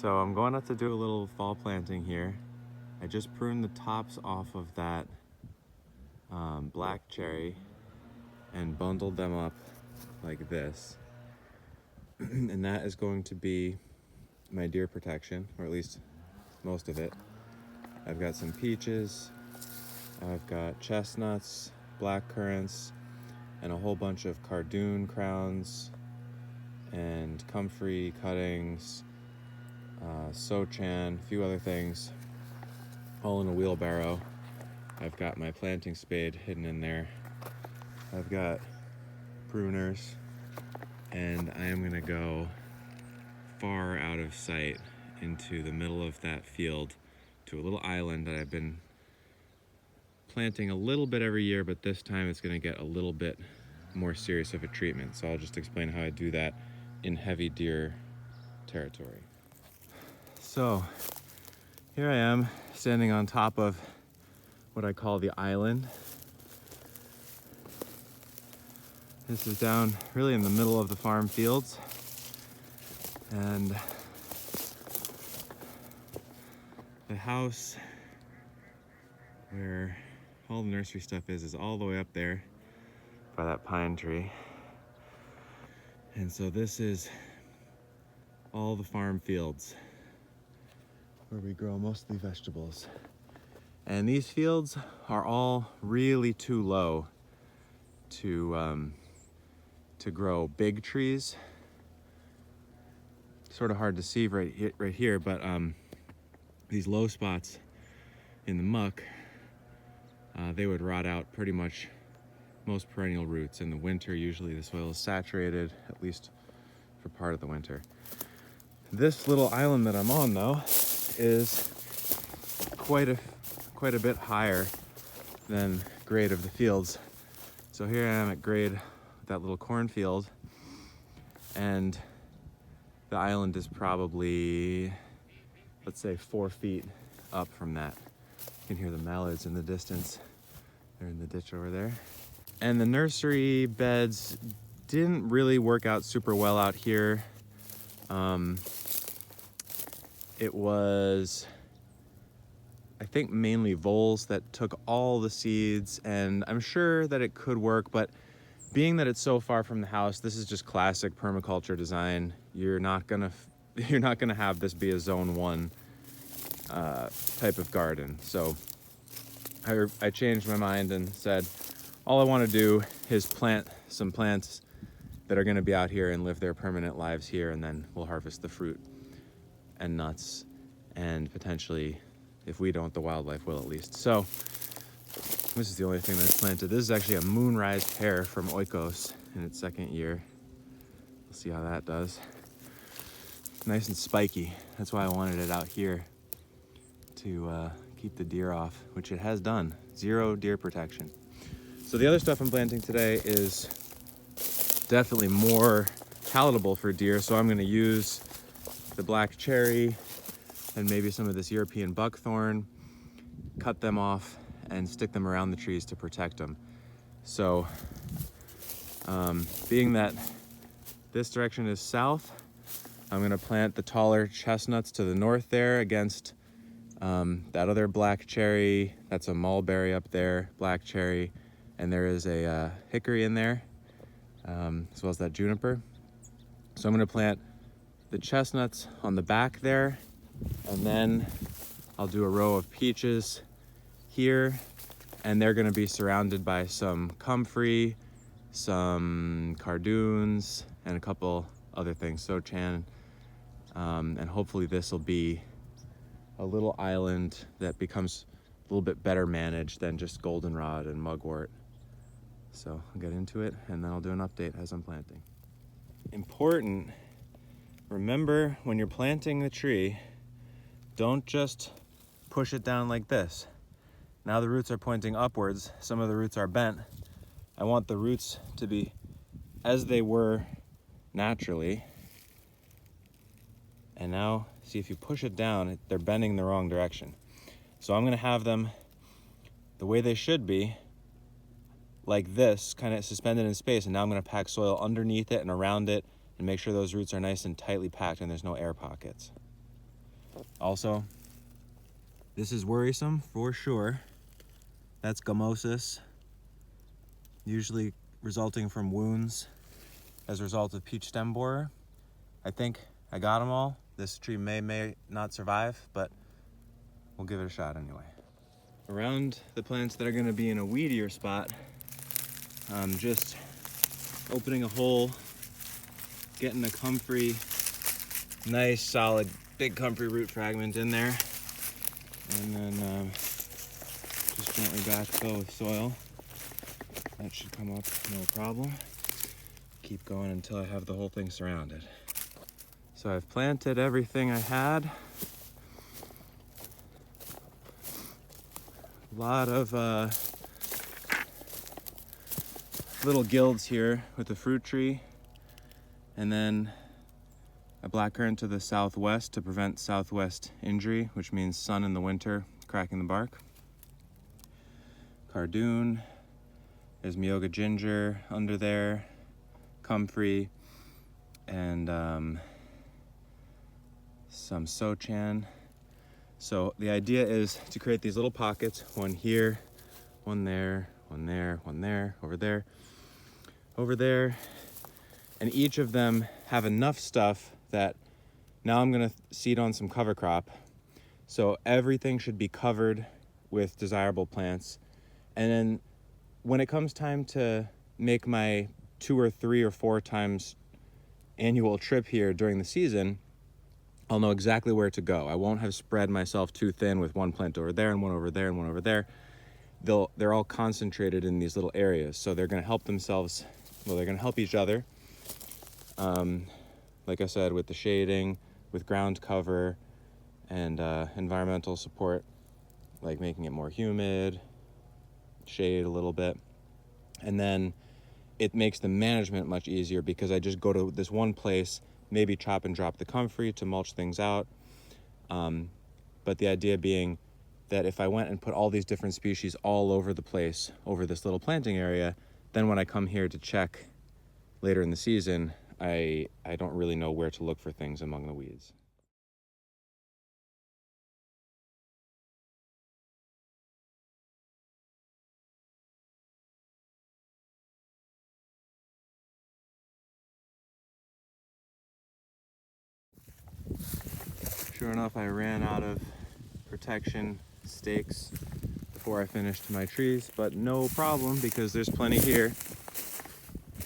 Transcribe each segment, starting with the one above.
So I'm going out to do a little fall planting here. I just pruned the tops off of that black cherry and bundled them up like this. And that is going to be my deer protection, or at least most of it. I've got some peaches, I've got chestnuts, black currants, and a whole bunch of cardoon crowns and comfrey cuttings, sochan, a few other things, all in a wheelbarrow. I've got my planting spade hidden in there. I've got pruners, and I am gonna go far out of sight into the middle of that field to a little island that I've been planting a little bit every year, but this time it's gonna get a little bit more serious of a treatment. So I'll just explain how I do that in heavy deer territory. So here I am standing on top of what I call the island. This is down really in the middle of the farm fields, and the house where all the nursery stuff is all the way up there by that pine tree. And so this is all the farm fields where we grow mostly vegetables. And these fields are all really too low to grow big trees. Sort of hard to see right here, but these low spots in the muck, they would rot out pretty much most perennial roots. In the winter, usually the soil is saturated, at least for part of the winter. This little island that I'm on, though, is quite a bit higher than grade of the fields. So here I am at grade with that little cornfield, and the island is probably, let's say, 4 feet up from that. You can hear the mallards in the distance. They're in the ditch over there. And the nursery beds didn't really work out super well out here. It was, I think, mainly voles that took all the seeds, and I'm sure that it could work, but being that it's so far from the house, this is just classic permaculture design. You're not gonna have this be a zone 1 type of garden. So I changed my mind and said, all I want to do is plant some plants that are going to be out here and live their permanent lives here, and then we'll harvest the fruit and nuts, and potentially, if we don't, the wildlife will at least. So this is the only thing that's planted. This is actually a moonrise pear from Oikos in its 2nd year. We'll see how that does. Nice and spiky. That's why I wanted it out here to keep the deer off, which it has done. 0 deer protection. So the other stuff I'm planting today is definitely more palatable for deer. So I'm gonna use the black cherry and maybe some of this European buckthorn, cut them off and stick them around the trees to protect them. So being that this direction is south, I'm gonna plant the taller chestnuts to the north there against that other black cherry. That's a mulberry up there, black cherry, and there is a hickory in there, as well as that juniper. So I'm gonna plant the chestnuts on the back there, and then I'll do a row of peaches here, and they're gonna be surrounded by some comfrey, some cardoons, and a couple other things, sochan, and hopefully this will be a little island that becomes a little bit better managed than just goldenrod and mugwort. So I'll get into it, and then I'll do an update as I'm planting. Important, remember when you're planting the tree, don't just push it down like this. Now the roots are pointing upwards. Some of the roots are bent. I want the roots to be as they were naturally. And now, see, if you push it down, they're bending the wrong direction. So I'm gonna have them the way they should be, like this, kind of suspended in space, and now I'm gonna pack soil underneath it and around it and make sure those roots are nice and tightly packed and there's no air pockets. Also, this is worrisome for sure. That's gummosis, usually resulting from wounds as a result of peach stem borer. I think I got them all. This tree may not survive, but we'll give it a shot anyway. Around the plants that are gonna be in a weedier spot, I'm just opening a hole, getting a comfrey, nice solid big comfrey root fragment in there, and then just gently backfill with soil. That should come up no problem. Keep going until I have the whole thing surrounded. So I've planted everything I had. A lot of little guilds here with the fruit tree, and then a blackcurrant to the southwest to prevent southwest injury, which means sun in the winter cracking the bark. Cardoon, there's Myoga ginger under there, comfrey, and some sochan. So the idea is to create these little pockets, one here, one there, one there, one there, over there, over there, and each of them have enough stuff that now I'm gonna seed on some cover crop. So everything should be covered with desirable plants. And then when it comes time to make my 2 or 3 or 4 times annual trip here during the season, I'll know exactly where to go. I won't have spread myself too thin with one plant over there and one over there and one over there. They're all concentrated in these little areas. So they're gonna help themselves, well, they're gonna help each other. Like I said, with the shading, with ground cover, and environmental support, like making it more humid, shade a little bit. And then it makes the management much easier because I just go to this one place, maybe chop and drop the comfrey to mulch things out. But the idea being that if I went and put all these different species all over the place, over this little planting area, then when I come here to check later in the season, I don't really know where to look for things among the weeds. Sure enough, I ran out of protection stakes before I finished my trees, but no problem because there's plenty here.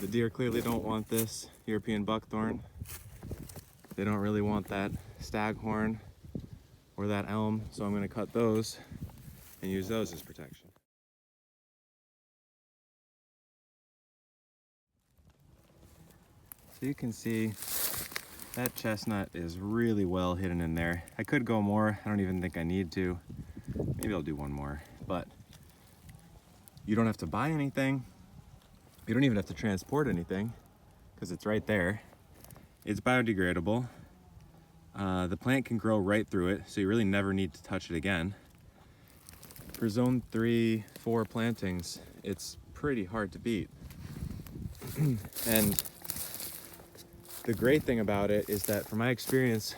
The deer clearly don't want this European buckthorn. They don't really want that staghorn or that elm, so I'm going to cut those and use those as protection. So you can see that chestnut is really well hidden in there. I could go more. I don't even think I need to. Maybe I'll do one more, but you don't have to buy anything. You don't even have to transport anything because it's right there. It's biodegradable. The plant can grow right through it, so you really never need to touch it again. For zone 3, 4 plantings, it's pretty hard to beat. And the great thing about it is that, from my experience,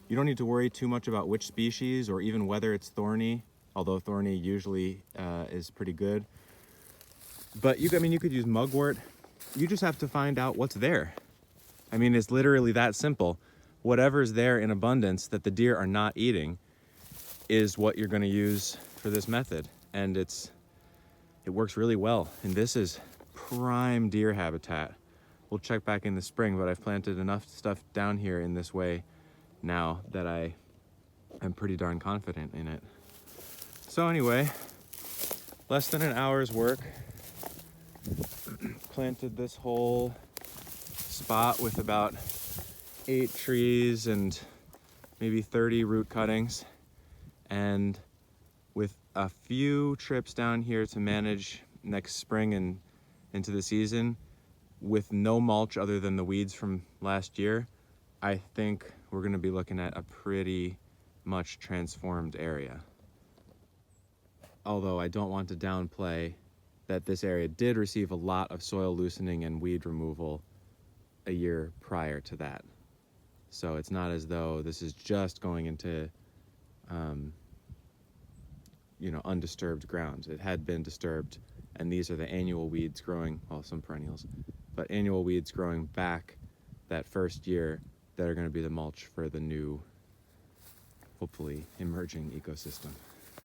you don't need to worry too much about which species or even whether it's thorny, although thorny usually is pretty good. But you could use mugwort. You just have to find out what's there. I mean, it's literally that simple. Whatever's there in abundance that the deer are not eating is what you're going to use for this method. And it works really well. And this is prime deer habitat. We'll check back in the spring, but I've planted enough stuff down here in this way now that I am pretty darn confident in it. So anyway, less than an hour's work. Planted this whole spot with about 8 trees and maybe 30 root cuttings, and with a few trips down here to manage next spring and into the season, with no mulch other than the weeds from last year, I think we're going to be looking at a pretty much transformed area. Although I don't want to downplay that this area did receive a lot of soil loosening and weed removal a year prior to that. So it's not as though this is just going into, undisturbed ground. It had been disturbed, and these are the annual weeds growing, well, some perennials, but annual weeds growing back that first year that are going to be the mulch for the new, hopefully, emerging ecosystem.